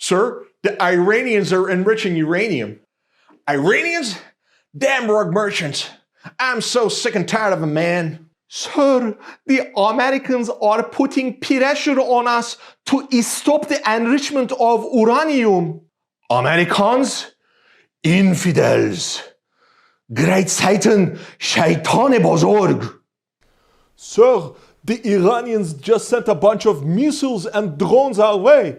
Sir, the Iranians are enriching uranium. Iranians? Damn rug merchants. I'm so sick and tired of them, man. Sir, the Americans are putting pressure on us to stop the enrichment of uranium. Americans? Infidels. Great Satan, Shaitan Bozorg. Sir, the Iranians just sent a bunch of missiles and drones our way.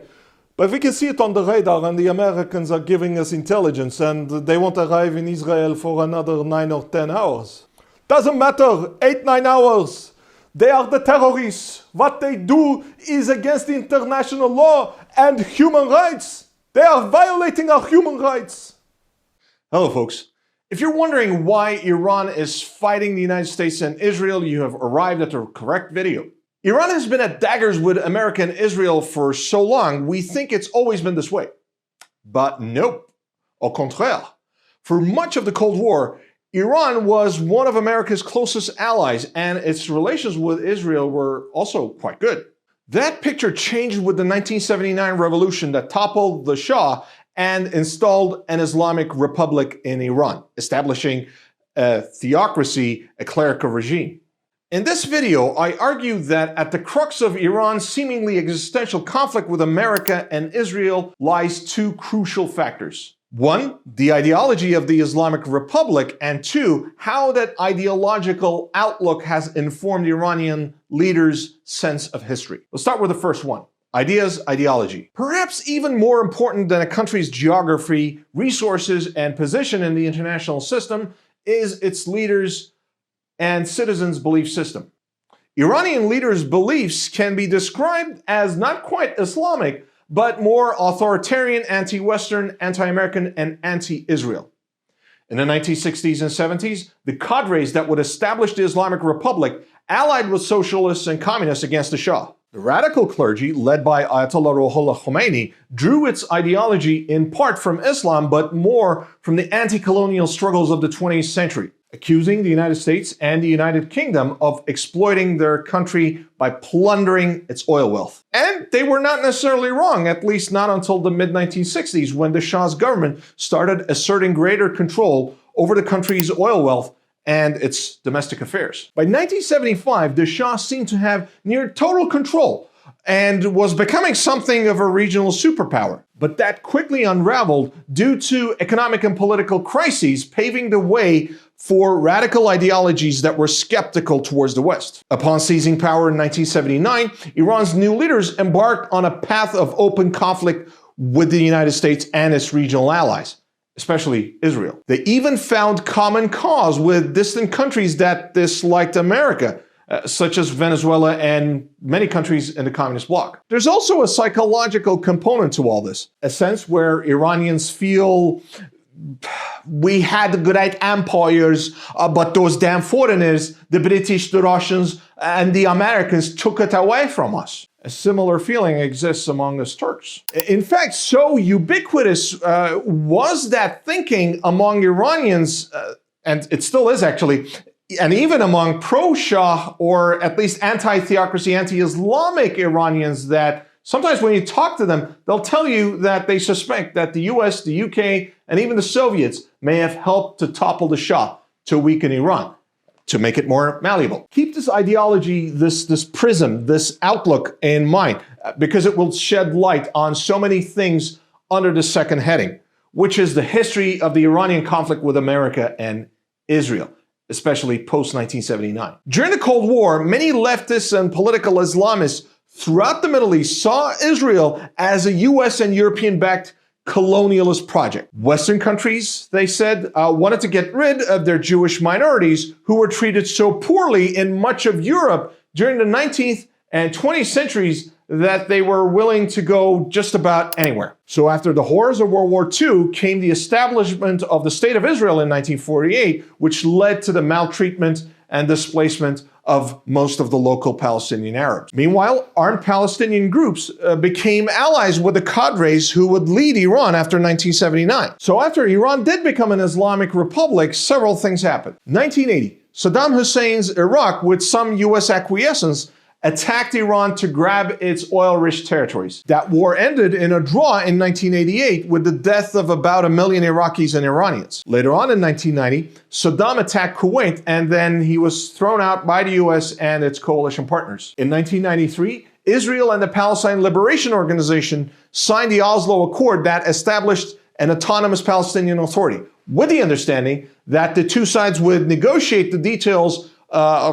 But we can see it on the radar, and the Americans are giving us intelligence, and they won't arrive in Israel for another 9 or 10 hours. Doesn't matter, 8-9 hours. They are the terrorists. What they do is against international law and human rights. They are violating our human rights. Hello, folks. If you're wondering why Iran is fighting the United States and Israel, you have arrived at the correct video. Iran has been at daggers with America and Israel for so long, we think it's always been this way. But nope, au contraire. For much of the Cold War, Iran was one of America's closest allies, and its relations with Israel were also quite good. That picture changed with the 1979 revolution that toppled the Shah and installed an Islamic Republic in Iran, establishing a theocracy, a clerical regime. In this video, I argue that at the crux of Iran's seemingly existential conflict with America and Israel lies two crucial factors. One, the ideology of the Islamic Republic, and two, how that ideological outlook has informed Iranian leaders' sense of history. Let's start with the first one. Ideas, ideology. Perhaps even more important than a country's geography, resources, and position in the international system is its leaders' and citizens' belief system. Iranian leaders' beliefs can be described as not quite Islamic, but more authoritarian, anti-Western, anti-American, and anti-Israel. In the 1960s and 70s, the cadres that would establish the Islamic Republic allied with socialists and communists against the Shah. The radical clergy, led by Ayatollah Ruhollah Khomeini, drew its ideology in part from Islam, but more from the anti-colonial struggles of the 20th century, accusing the United States and the United Kingdom of exploiting their country by plundering its oil wealth. And they were not necessarily wrong, at least not until the mid-1960s, when the Shah's government started asserting greater control over the country's oil wealth and its domestic affairs. By 1975, the Shah seemed to have near total control and was becoming something of a regional superpower. But that quickly unraveled due to economic and political crises, paving the way for radical ideologies that were skeptical towards the West. Upon seizing power in 1979, Iran's new leaders embarked on a path of open conflict with the United States and its regional allies, especially Israel. They even found common cause with distant countries that disliked America, such as Venezuela and many countries in the communist bloc. There's also a psychological component to all this, a sense where Iranians feel we had great empires, but those damn foreigners, the British, the Russians, and the Americans took it away from us. A similar feeling exists among us Turks. In fact, so ubiquitous was that thinking among Iranians, and it still is actually, and even among pro-Shah or at least anti-theocracy, anti-Islamic Iranians, that sometimes when you talk to them, they'll tell you that they suspect that the US, the UK, and even the Soviets may have helped to topple the Shah to weaken Iran, to make it more malleable. Keep this ideology, this prism, this outlook in mind, because it will shed light on so many things under the second heading, which is the history of the Iranian conflict with America and Israel, especially post-1979. During the Cold War, many leftists and political Islamists throughout the Middle East saw Israel as a US and European-backed colonialist project. Western countries, they said, wanted to get rid of their Jewish minorities who were treated so poorly in much of Europe during the 19th and 20th centuries that they were willing to go just about anywhere. So after the horrors of World War II came the establishment of the State of Israel in 1948, which led to the maltreatment and displacement of most of the local Palestinian Arabs. Meanwhile, armed Palestinian groups became allies with the cadres who would lead Iran after 1979. So after Iran did become an Islamic Republic, several things happened. 1980, Saddam Hussein's Iraq, with some US acquiescence, attacked Iran to grab its oil-rich territories. That war ended in a draw in 1988 with the death of about 1 million Iraqis and Iranians. Later on in 1990, Saddam attacked Kuwait and then he was thrown out by the US and its coalition partners. In 1993, Israel and the Palestine Liberation Organization signed the Oslo Accord that established an autonomous Palestinian Authority, with the understanding that the two sides would negotiate the details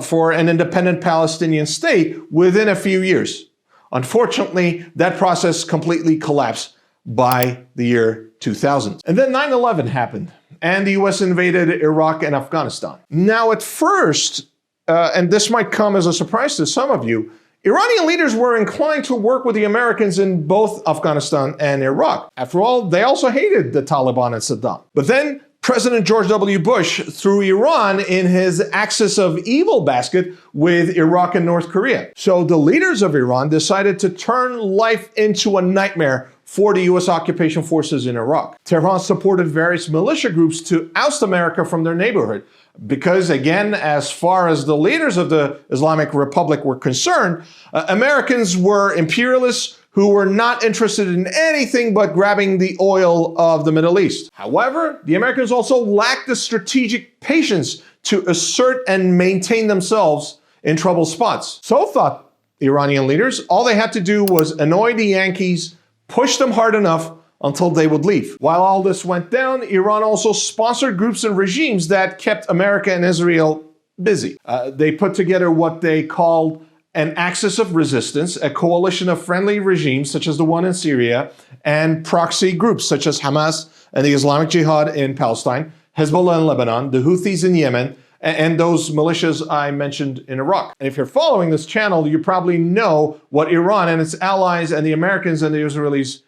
for an independent Palestinian state within a few years. Unfortunately, that process completely collapsed by the year 2000. And then 9/11 happened, and the US invaded Iraq and Afghanistan. Now, at first, and this might come as a surprise to some of you, Iranian leaders were inclined to work with the Americans in both Afghanistan and Iraq. After all, they also hated the Taliban and Saddam. But then President George W. Bush threw Iran in his axis of evil basket with Iraq and North Korea. So the leaders of Iran decided to turn life into a nightmare for the US occupation forces in Iraq. Tehran supported various militia groups to oust America from their neighborhood. Because again, as far as the leaders of the Islamic Republic were concerned, Americans were imperialists who were not interested in anything but grabbing the oil of the Middle East. However, the Americans also lacked the strategic patience to assert and maintain themselves in trouble spots. So thought Iranian leaders, all they had to do was annoy the Yankees, push them hard enough until they would leave. While all this went down, Iran also sponsored groups and regimes that kept America and Israel busy. They put together what they called an axis of resistance, a coalition of friendly regimes such as the one in Syria, and proxy groups such as Hamas and the Islamic Jihad in Palestine, Hezbollah in Lebanon, the Houthis in Yemen, and those militias I mentioned in Iraq. And if you're following this channel, you probably know what Iran and its allies and the Americans and the Israelis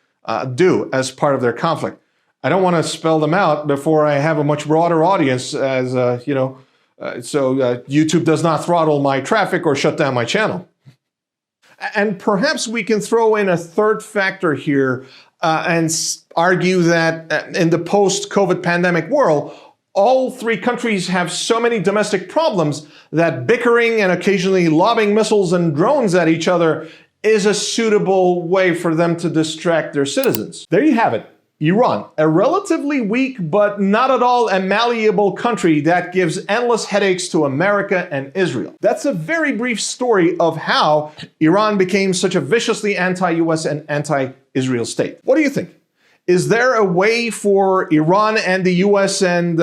do as part of their conflict. I don't want to spell them out before I have a much broader audience, as so YouTube does not throttle my traffic or shut down my channel. And perhaps we can throw in a third factor here and argue that in the post-COVID pandemic world, all three countries have so many domestic problems that bickering and occasionally lobbing missiles and drones at each other is a suitable way for them to distract their citizens. There you have it. Iran, a relatively weak but not at all a malleable country that gives endless headaches to America and Israel. That's a very brief story of how Iran became such a viciously anti-US and anti-Israel state. What do you think? Is there a way for Iran and the US and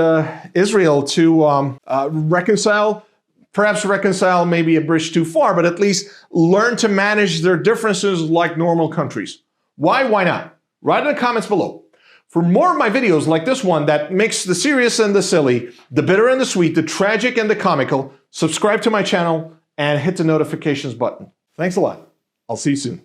Israel to reconcile? Perhaps reconcile may be a bridge too far, but at least learn to manage their differences like normal countries. Why? Why not? Write in the comments below. For more of my videos like this one that mix the serious and the silly, the bitter and the sweet, the tragic and the comical, subscribe to my channel and hit the notifications button. Thanks a lot. I'll see you soon.